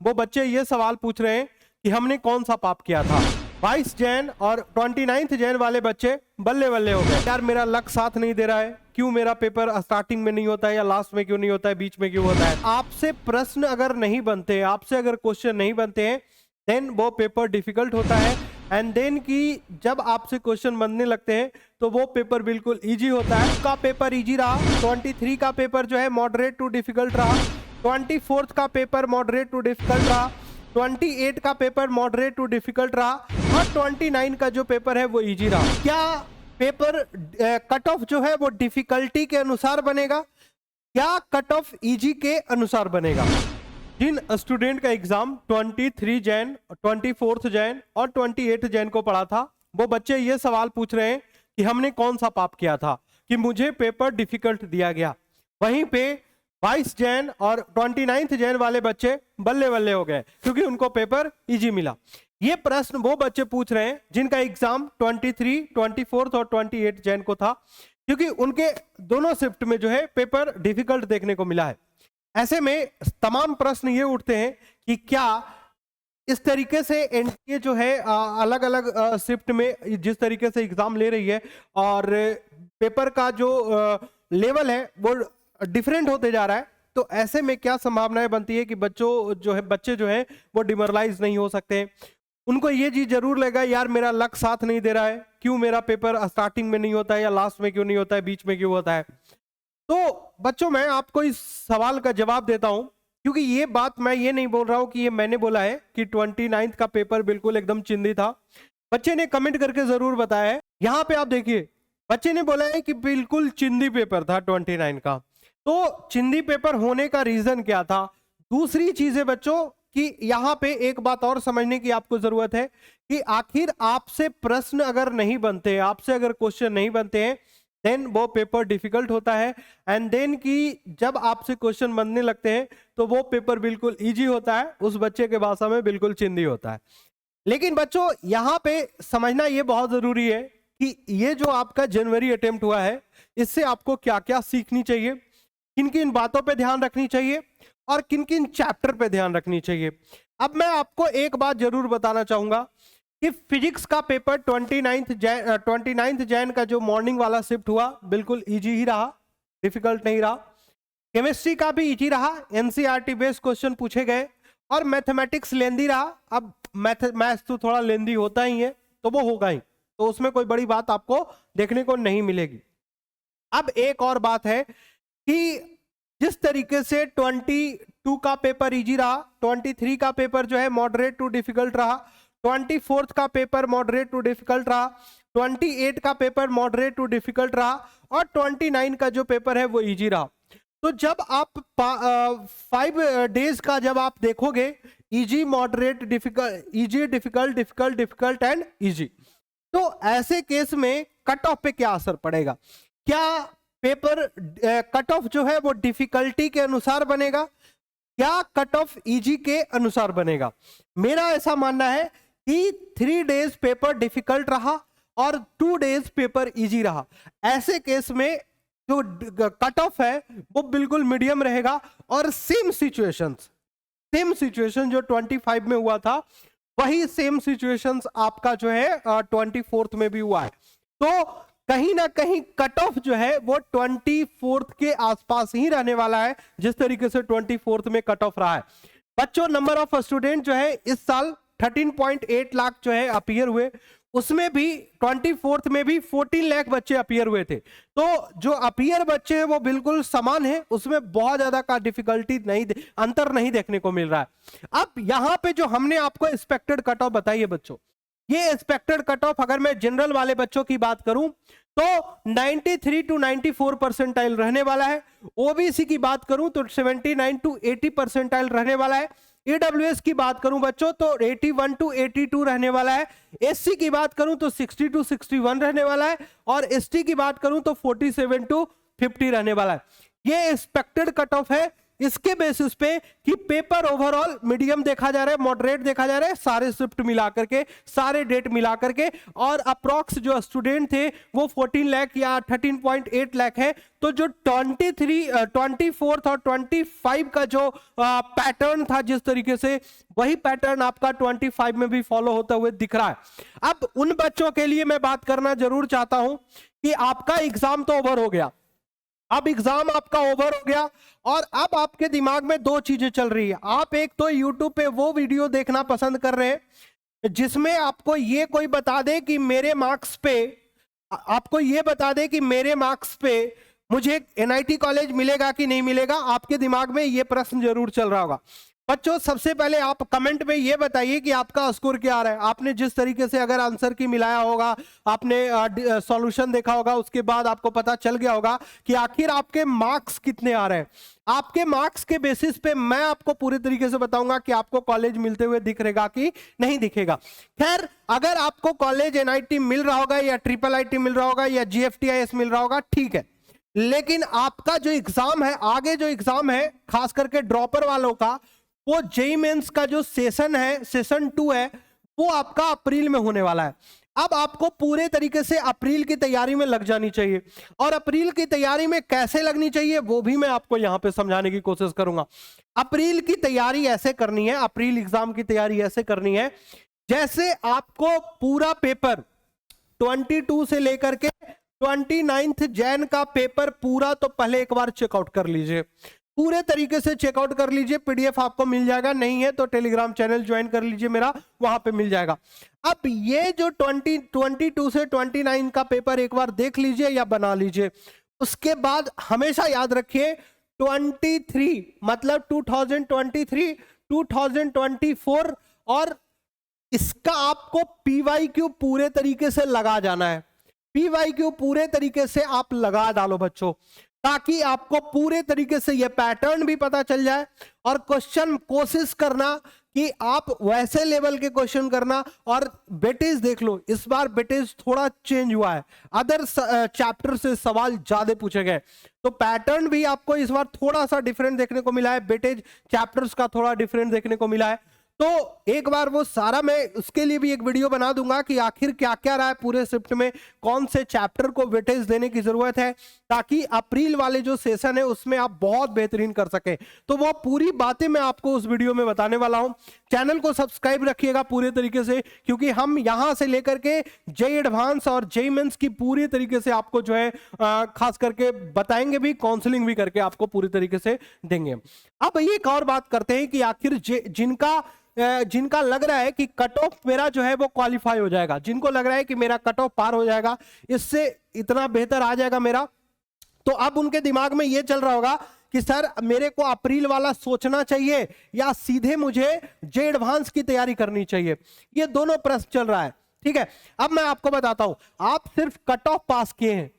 वो बच्चे ये सवाल पूछ रहे हैं कि हमने कौन सा पाप किया था। 22 जैन और 29 जैन वाले बच्चे बल्ले बल्ले हो गए, यार मेरा लक साथ नहीं दे रहा है, क्यों मेरा पेपर स्टार्टिंग में नहीं होता है या लास्ट में क्यों नहीं होता है, बीच में क्यों होता है। आपसे प्रश्न अगर नहीं बनते, आपसे अगर क्वेश्चन नहीं बनते हैं, देन वो पेपर डिफिकल्ट होता है। एंड देन की जब आपसे क्वेश्चन बनने लगते हैं तो वो पेपर बिल्कुल इजी होता है। का पेपर इजी रहा, 23 का पेपर जो है मॉडरेट टू डिफिकल्ट रहा, 24 का पेपर मॉडरेट टू डिफिकल्ट रहा, 28 का पेपर मॉडरेट टू डिफिकल्ट रहा और 29 का जो पेपर है वो इजी रहा। क्या पेपर कट ऑफ जो है वो डिफिकल्टी के अनुसार बनेगा, क्या कट ऑफ इजी के अनुसार बनेगा? जिन स्टूडेंट का एग्जाम 23 जैन, 24 जैन और 28 जैन को पढ़ा था, वो बच्चे ये सवाल पूछ रहे हैं कि हमने कौन सा पाप किया था कि मुझे पेपर डिफिकल्ट दिया गया। वहीं पे 22 जैन और 29 जैन वाले बच्चे बल्ले बल्ले हो गए क्योंकि उनको पेपर इजी मिला। ये प्रश्न वो बच्चे पूछ रहे हैं जिनका एग्जाम 23, 24 और 28 जैन को था, क्योंकि उनके दोनों शिफ्ट में जो है पेपर डिफिकल्ट देखने को मिला है। ऐसे में तमाम प्रश्न ये उठते हैं कि क्या इस तरीके से एनटीए जो है अलग अलग शिफ्ट में जिस तरीके से एग्जाम ले रही है और पेपर का जो लेवल है वो डिफरेंट होते जा रहा है, तो ऐसे में क्या संभावनाएं बनती है कि बच्चे जो है वो डिमोरलाइज नहीं हो सकते। उनको ये चीज जरूर लगेगा, यार मेरा लक साथ नहीं दे रहा है, क्यों मेरा पेपर स्टार्टिंग में नहीं होता है या लास्ट में क्यों नहीं होता है, बीच में क्यों होता है। तो बच्चों मैं आपको इस सवाल का जवाब देता हूं, क्योंकि ये बात मैं ये नहीं बोल रहा हूं कि ये मैंने बोला है कि 29 का पेपर बिल्कुल एकदम चिंदी था। बच्चे ने कमेंट करके जरूर बताया है। यहां पे आप देखिए बच्चे ने बोला है कि बिल्कुल चिंदी पेपर था 29 का। तो चिंदी पेपर होने का रीजन क्या था? दूसरी चीज है बच्चों कि यहां पे एक बात और समझने की आपको जरूरत है कि आखिर आपसे प्रश्न अगर नहीं बनते, आपसे अगर क्वेश्चन नहीं बनते हैं, देन वो पेपर डिफिकल्ट होता है। एंड देन की जब आपसे क्वेश्चन बनने लगते हैं तो वो पेपर बिल्कुल इजी होता है, उस बच्चे के भाषा में बिल्कुल चिंदी होता है। लेकिन बच्चों यहां पे समझना ये बहुत जरूरी है कि ये जो आपका जनवरी अटेम्प्ट हुआ है, इससे आपको क्या क्या सीखनी चाहिए, किन किन बातों पे ध्यान रखनी चाहिए और किन किन चैप्टर पे ध्यान रखनी चाहिए। अब मैं आपको एक बात जरूर बताना चाहूंगा कि फिजिक्स का पेपर 29 जैन का जो मॉर्निंग वाला शिफ्ट हुआ बिल्कुल इजी ही रहा, डिफिकल्ट नहीं रहा। केमिस्ट्री का भी इजी रहा, एनसीईआरटी बेस्ड क्वेश्चन पूछे गए, और मैथमेटिक्स लेंदी रहा। अब मैथ्स तो थोड़ा लेंदी होता ही है तो वो होगा ही, तो उसमें कोई बड़ी बात आपको देखने को नहीं मिलेगी। अब एक और बात है कि जिस तरीके से 22 का पेपर इजी रहा, 23 का पेपर जो है मॉडरेट टू डिफिकल्ट रहा, 24 का पेपर मॉडरेट टू डिफिकल्ट रहा, 28 का पेपर मॉडरेट टू डिफिकल्ट रहा और 29 का जो पेपर है वो इजी रहा। तो जब आप 5 डेज का जब आप देखोगे, easy, moderate, difficult, easy, difficult, difficult, difficult and easy, तो ऐसे केस में कट ऑफ पे क्या असर पड़ेगा? क्या पेपर कट ऑफ जो है वो डिफिकल्टी के अनुसार बनेगा, क्या कट ऑफ इजी के अनुसार बनेगा? मेरा ऐसा मानना है कि 3 डेज पेपर डिफिकल्ट रहा और 2 डेज पेपर इजी रहा। ऐसे केस में जो कट ऑफ है वो बिल्कुल मीडियम रहेगा और सेम सिचुएशन जो 25 में हुआ था वही सेम सिचुएशंस आपका जो है 24th में भी हुआ है। तो कहीं ना कहीं कट ऑफ जो है वो 24th के आसपास ही रहने वाला है, जिस तरीके से 24th में कट ऑफ रहा है। बच्चों नंबर ऑफ स्टूडेंट जो है इस साल 13.8 लाख जो है अपीयर हुए, उसमें भी 24th में भी 14 लाख बच्चे अपीयर हुए थे। तो जो अपीयर बच्चे हैं वो बिल्कुल समान है, उसमें बहुत ज्यादा का डिफिकल्टी नहीं, अंतर नहीं देखने को मिल रहा है। अब यहां पे जो हमने आपको एक्सपेक्टेड कट ऑफ बताई है बच्चों, ये एक्सपेक्टेड कट ऑफ अगर मैं जनरल वाले बच्चों की बात करूं तो 93 to 94 परसेंटाइल रहने वाला है। ओबीसी की बात करूं तो 79 to 80 परसेंटाइल रहने वाला है। ईडब्ल्यूएस की बात करूं बच्चों तो 81 to 82 रहने वाला है। एससी की बात करूं तो 60 to 61 रहने वाला है और एसटी की बात करूं तो 47 to 50 रहने वाला है। ये एक्सपेक्टेड कट ऑफ है इसके बेसिस पे कि पेपर ओवरऑल मीडियम देखा जा रहा है, मॉडरेट देखा जा रहा है, सारे शिफ्ट मिला करके, सारे डेट मिला करके, और अप्रॉक्स जो स्टूडेंट थे वो 14 लाख या 13.8 लाख है। तो जो 24 और 25 का जो पैटर्न था जिस तरीके से, वही पैटर्न आपका 25 में भी फॉलो होता हुए दिख रहा है। अब उन बच्चों के लिए मैं बात करना जरूर चाहता हूं कि आपका एग्जाम तो ओवर हो गया, अब एग्जाम आपका ओवर हो गया और अब आपके दिमाग में दो चीजें चल रही है। आप एक तो YouTube पे वो वीडियो देखना पसंद कर रहे हैं जिसमें आपको ये कोई बता दे कि मेरे मार्क्स पे, आपको ये बता दे कि मेरे मार्क्स पे मुझे NIT कॉलेज मिलेगा कि नहीं मिलेगा। आपके दिमाग में ये प्रश्न जरूर चल रहा होगा। बच्चों, सबसे पहले आप कमेंट में ये बताइए कि आपका स्कोर क्या आ रहा है। आपने जिस तरीके से अगर आंसर की मिलाया होगा, आपने सॉल्यूशन देखा होगा, उसके बाद आपको पता चल गया होगा कि आखिर आपके मार्क्स कितने आ रहे हैं। आपके मार्क्स के बेसिस पे मैं आपको पूरे तरीके से बताऊंगा कि आपको कॉलेज मिलते हुए दिखेगा कि नहीं दिखेगा। खैर, अगर आपको कॉलेज NIT मिल रहा होगा या IIIT मिल रहा होगा या GFTIS मिल रहा होगा, ठीक है, लेकिन आपका जो एग्जाम है, आगे जो एग्जाम है, खास करके ड्रॉपर वालों का, वो जेईई मेंस का जो सेशन है, सेशन 2 है, वो आपका अप्रैल में होने वाला है। अब आपको पूरे तरीके से अप्रैल की तैयारी में लग जानी चाहिए, और अप्रैल की तैयारी में कैसे लगनी चाहिए वो भी मैं आपको यहां पे समझाने की कोशिश करूंगा। अप्रैल की तैयारी ऐसे करनी है, अप्रैल एग्जाम की तैयारी ऐसे करनी है जैसे आपको पूरा पेपर 22 से लेकर के 29 जैन का पेपर पूरा तो पहले एक बार चेकआउट कर लीजिए, पूरे तरीके से चेकआउट कर लीजिए। PDF आपको मिल जाएगा, नहीं है तो टेलीग्राम चैनल ज्वाइन कर लीजिए मेरा, वहां पे मिल जाएगा। अब ये जो 22 से 29 का पेपर एक बार देख लीजिए या बना लीजिए। उसके बाद हमेशा याद रखिए 23 मतलब 2023, 2024, और इसका आपको PYQ पूरे तरीके से लगा जाना है। PYQ पूरे तरीके से आप लगा डालो बच्चों, ताकि आपको पूरे तरीके से यह पैटर्न भी पता चल जाए, और क्वेश्चन कोशिश करना कि आप वैसे लेवल के क्वेश्चन करना। और वेटेज देख लो, इस बार वेटेज थोड़ा चेंज हुआ है, अदर चैप्टर से सवाल ज्यादा पूछे गए, तो पैटर्न भी आपको इस बार थोड़ा सा डिफरेंट देखने को मिला है, वेटेज चैप्टर्स का थोड़ा डिफरेंट देखने को मिला है। तो एक बार वो सारा मैं उसके लिए भी एक वीडियो बना दूंगा कि आखिर क्या क्या रहा है पूरे शिफ्ट में, कौन से चैप्टर को वेटेज देने की जरूरत है, ताकि अप्रैल वाले जो सेशन है उसमें आप बहुत बेहतरीन कर सके। तो वो पूरी बातें मैं आपको उस वीडियो में बताने वाला हूं। चैनल को सब्सक्राइब रखिएगा पूरे तरीके से, क्योंकि हम यहां से लेकर के जेईई एडवांस और जेईई मेंस की पूरी तरीके से आपको जो है खास करके बताएंगे भी, काउंसलिंग भी करके आपको पूरी तरीके से देंगे। अब एक और बात करते हैं कि आखिर जिनका लग रहा है कि कट ऑफ मेरा जो है वो क्वालिफाई हो जाएगा, जिनको लग रहा है कि मेरा कट ऑफ पार हो जाएगा, इससे इतना बेहतर आ जाएगा मेरा, तो अब उनके दिमाग में ये चल रहा होगा कि सर मेरे को अप्रैल वाला सोचना चाहिए या सीधे मुझे जेईई एडवांस की तैयारी करनी चाहिए। ये दोनों प्रश्न चल रहा है, ठीक है। अब मैं आपको बताता हूं, आप सिर्फ कट ऑफ पास किए हैं,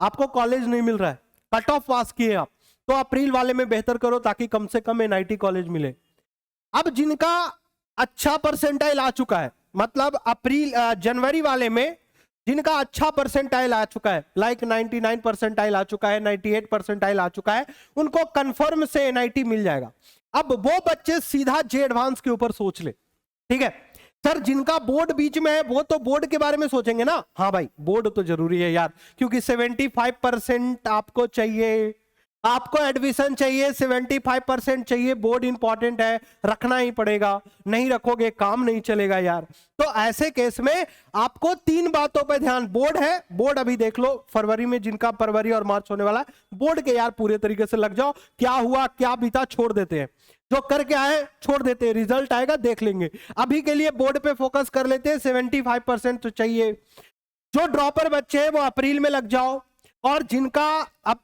आपको कॉलेज नहीं मिल रहा है, कट ऑफ पास किए आप, तो अप्रैल वाले में बेहतर करो ताकि कम से कम NIT कॉलेज मिले। अब जिनका अच्छा परसेंटाइल आ चुका है, मतलब जनवरी वाले में जिनका अच्छा परसेंटाइल आ चुका है, लाइक 99 परसेंटाइल आ चुका है, 98 परसेंटाइल आ चुका है, उनको कंफर्म से NIT मिल जाएगा। अब वो बच्चे सीधा जेईई एडवांस के ऊपर सोच ले, ठीक है। सर जिनका बोर्ड बीच में है वो तो बोर्ड के बारे में सोचेंगे ना, हाँ भाई बोर्ड तो जरूरी है यार, क्योंकि 75% आपको चाहिए, आपको एडमिशन चाहिए, 75% चाहिए, बोर्ड इंपॉर्टेंट है, रखना ही पड़ेगा, नहीं रखोगे काम नहीं चलेगा यार। तो ऐसे केस में आपको 3 बातों पर ध्यान, बोर्ड है, बोर्ड अभी देख लो फरवरी में, जिनका फरवरी और मार्च होने वाला है, बोर्ड के यार पूरे तरीके से लग जाओ, क्या हुआ क्या बीता छोड़ देते हैं, जो करके आए छोड़ देते हैं, रिजल्ट आएगा देख लेंगे, अभी के लिए बोर्ड पे फोकस कर लेते हैं। 75% तो चाहिए। जो ड्रॉपर बच्चे हैं वो अप्रैल में लग जाओ, और जिनका अब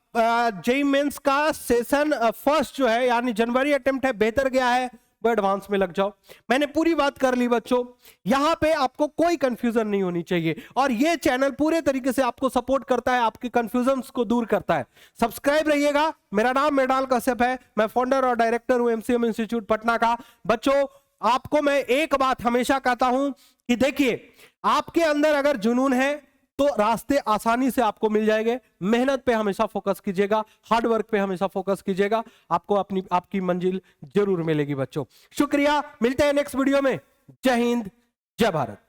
जेईई मेंस का सेशन फर्स्ट जो है यानी जनवरी अटेम्प्ट है बेहतर गया है, वो एडवांस में लग जाओ। मैंने पूरी बात कर ली बच्चों, यहां पे आपको कोई कंफ्यूजन नहीं होनी चाहिए, और ये चैनल पूरे तरीके से आपको सपोर्ट करता है, आपके कंफ्यूजन्स को दूर करता है। सब्सक्राइब रहिएगा। मेरा नाम मृणाल कश्यप है, मैं फाउंडर और डायरेक्टर हूं MCM इंस्टीट्यूट पटना का। बच्चों आपको मैं एक बात हमेशा कहता हूं कि देखिए, आपके अंदर अगर जुनून है तो रास्ते आसानी से आपको मिल जाएंगे। मेहनत पे हमेशा फोकस कीजिएगा, हार्ड वर्क पे हमेशा फोकस कीजिएगा, आपको आपकी मंजिल जरूर मिलेगी बच्चों। शुक्रिया, मिलते हैं नेक्स्ट वीडियो में। जय हिंद, जय भारत।